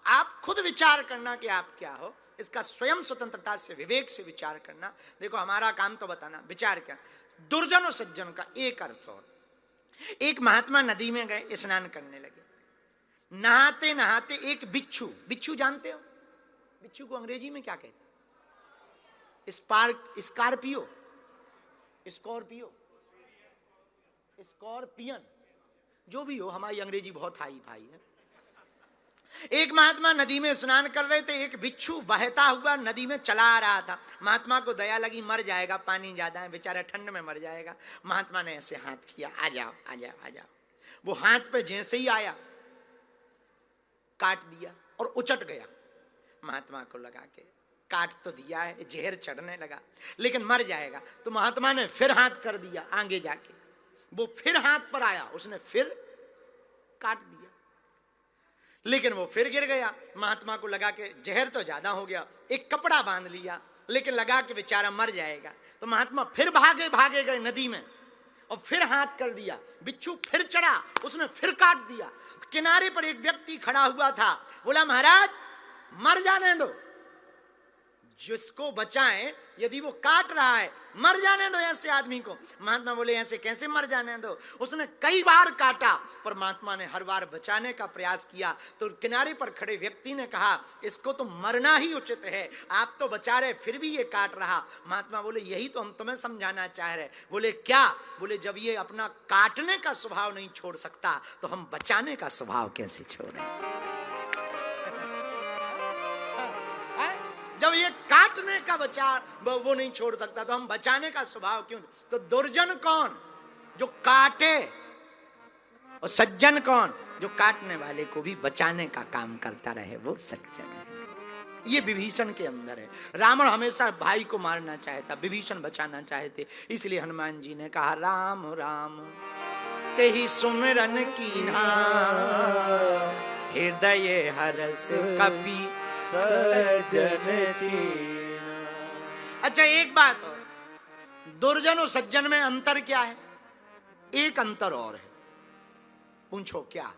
आप खुद विचार करना कि आप क्या हो, इसका स्वयं स्वतंत्रता से विवेक से विचार करना। देखो हमारा काम तो बताना, विचार क्या। दुर्जन और सज्जन का एक अर्थ और। एक महात्मा नदी में गए, स्नान करने लगे। नहाते नहाते एक बिच्छू, बिच्छू जानते हो बिच्छू को अंग्रेजी में क्या कहते हैं? स्कॉर्पियो, स्कॉर्पियो, स्कॉर्पियन, जो भी हो, हमारी अंग्रेजी बहुत हाई फाई है। एक महात्मा नदी में स्नान कर रहे थे, एक बिच्छू बहता हुआ नदी में चला आ रहा था। महात्मा को दया लगी, मर जाएगा, पानी ज्यादा है, बेचारा ठंड में मर जाएगा। महात्मा ने ऐसे हाथ किया, आ जाओ आ जाओ आ जाओ। वो हाथ पे जैसे ही आया काट दिया और उचट गया। महात्मा को लगा के काट तो दिया है, जहर चढ़ने लगा, लेकिन मर जाएगा। तो महात्मा ने फिर हाथ कर दिया आगे जाके, वो फिर हाथ पर आया, उसने फिर काट दिया, लेकिन वो फिर गिर गया। महात्मा को लगा कि जहर तो ज्यादा हो गया, एक कपड़ा बांध लिया, लेकिन लगा कि बेचारा मर जाएगा। तो महात्मा फिर भागे भागे गए नदी में और फिर हाथ कर दिया। बिच्छू फिर चढ़ा, उसने फिर काट दिया। किनारे पर एक व्यक्ति खड़ा हुआ था, बोला महाराज मर जाने दो, जिसको बचाएं, यदि वो काट रहा है मर जाने दो ऐसे आदमी को। महात्मा बोले ऐसे कैसे मर जाने दो, उसने कई बार काटा, पर महात्मा ने हर बार बचाने का प्रयास किया। तो किनारे पर खड़े व्यक्ति ने कहा इसको तो मरना ही उचित है, आप तो बचा रहे फिर भी ये काट रहा। महात्मा बोले यही तो हम तुम्हें समझाना चाह रहे। बोले क्या? बोले जब ये अपना काटने का स्वभाव नहीं छोड़ सकता तो हम बचाने का स्वभाव कैसे छोड़ें? जब ये काटने का विचार वो नहीं छोड़ सकता तो हम बचाने का स्वभाव क्यों? तो दुर्जन कौन? जो काटे, और सज्जन कौन? जो काटने वाले को भी बचाने का काम करता रहे, वो सज्जन है। ये विभीषण के अंदर है। रावण हमेशा भाई को मारना चाहता, विभीषण बचाना चाहते, इसलिए हनुमान जी ने कहा राम राम तेहि सुमिरन कीन्हा, हृदय हरस कपि सज्जन चीन्हा। अच्छा एक बात और, दुर्जन और सज्जन में अंतर क्या है? एक अंतर और है, पूछो क्या?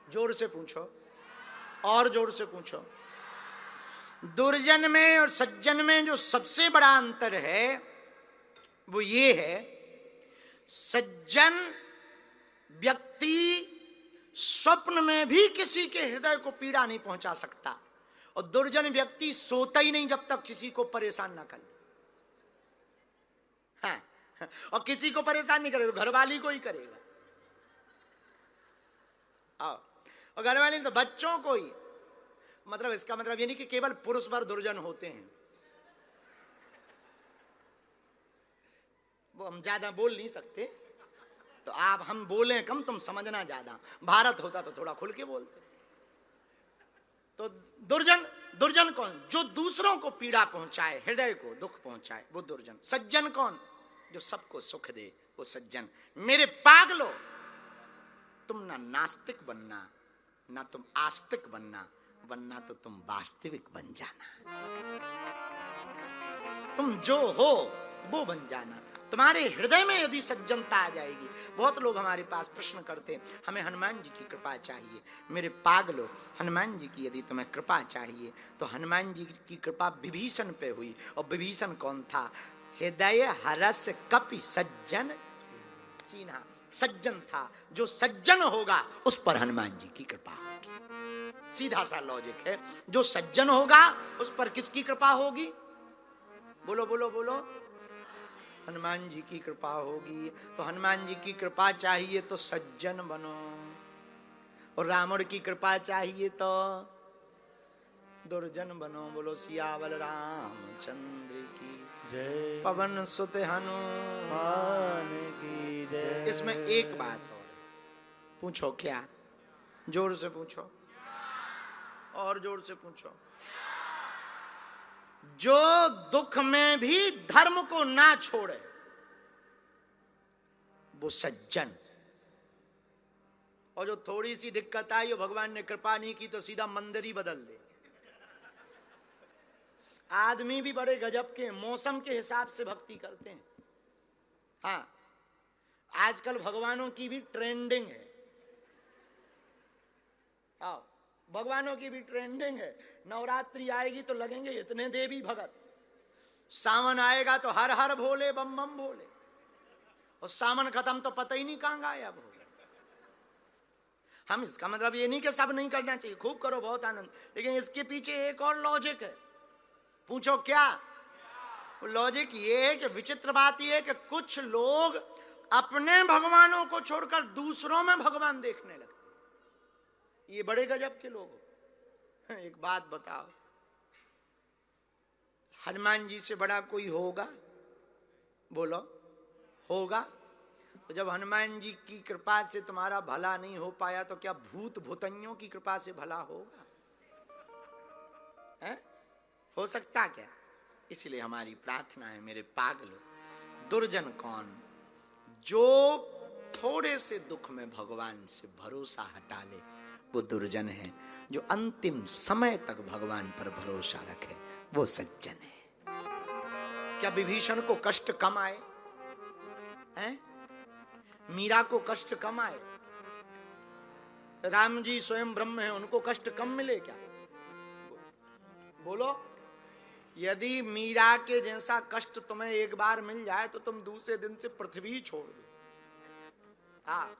जोर से पूछो, और जोर से पूछो। दुर्जन में और सज्जन में जो सबसे बड़ा अंतर है वो ये है, सज्जन व्यक्ति स्वप्न में भी किसी के हृदय को पीड़ा नहीं पहुंचा सकता, और दुर्जन व्यक्ति सोता ही नहीं जब तक किसी को परेशान ना कर ले। हाँ, और किसी को परेशान नहीं करेगा तो घरवाली को ही करेगा। और घरवाली तो बच्चों को ही। मतलब इसका मतलब ये नहीं कि केवल पुरुष पर दुर्जन होते हैं, वो हम ज्यादा बोल नहीं सकते, तो आप हम बोले कम, तुम समझना ज्यादा। भारत होता तो थोड़ा खुल के बोलते। तो दुर्जन, दुर्जन कौन? जो दूसरों को पीड़ा पहुंचाए, हृदय को दुख पहुंचाए, वो दुर्जन। सज्जन कौन? जो सबको सुख दे, वो सज्जन। मेरे पागलो, तुम ना नास्तिक बनना, ना तुम आस्तिक बनना, वरना तो तुम वास्तविक बन जाना। तुम जो हो वो बन जाना। तुम्हारे हृदय में यदि सज्जनता आ जाएगी। बहुत लोग हमारे पास प्रश्न करते हैं, हमें हनुमान जी की कृपा चाहिए। मेरे पागलो, हनुमान जी की यदि तुम्हें कृपा चाहिए तो हनुमान जी की कृपा विभीषण पे हुई। और विभीषण कौन था? हृदय हरस कपि सज्जन चीन्हा, सज्जन था। जो सज्जन होगा उस पर हनुमान जी की कृपा होगी। सीधा सा लॉजिक है। जो सज्जन होगा उस पर किसकी कृपा होगी? बोलो बोलो बोलो, हनुमान जी की कृपा होगी। तो हनुमान जी की कृपा चाहिए तो सज्जन बनो, और रावण की कृपा चाहिए तो दुर्जन बनो। बोलो सियावल रामचंद्र की जय, पवन सुत हनुमान की जय। इसमें एक बात और, पूछो क्या? जोर से पूछो, और जोर से पूछो। जो दुख में भी धर्म को ना छोड़े वो सज्जन। और जो थोड़ी सी दिक्कत आई, भगवान ने कृपा नहीं की तो सीधा मंदिर ही बदल दे। आदमी भी बड़े गजब के, मौसम के हिसाब से भक्ति करते हैं। हाँ, आजकल भगवानों की भी ट्रेंडिंग है। हाँ, भगवानों की भी ट्रेंडिंग है। नवरात्रि आएगी तो लगेंगे इतने देवी भगत, सावन आएगा तो हर हर भोले बम बम भोले, और सावन खत्म तो पता ही नहीं कहां गायब हो गया। हम इसका मतलब ये नहीं कि सब नहीं करना चाहिए, खूब करो, बहुत आनंद, लेकिन इसके पीछे एक और लॉजिक है। पूछो क्या? लॉजिक ये है कि विचित्र बात ये है कि कुछ लोग अपने भगवानों को छोड़कर दूसरों में भगवान देखने लगते, ये बड़े गजब के लोग। एक बात बताओ, हनुमान जी से बड़ा कोई होगा? बोलो, होगा? तो जब हनुमान जी की कृपा से तुम्हारा भला नहीं हो पाया तो क्या भूत भूतइयों की कृपा से भला होगा? है? हो सकता क्या? इसलिए हमारी प्रार्थना है, मेरे पागलों, दुर्जन कौन? जो थोड़े से दुख में भगवान से भरोसा हटा ले वो दुर्जन है। जो अंतिम समय तक भगवान पर भरोसा रखे वो सज्जन है। क्या विभीषण को कष्ट कम आए हैं? मीरा को कष्ट कम आए? राम जी स्वयं ब्रह्म है, उनको कष्ट कम मिले क्या? बोलो, यदि मीरा के जैसा कष्ट तुम्हें एक बार मिल जाए तो तुम दूसरे दिन से पृथ्वी छोड़ दो। हाँ,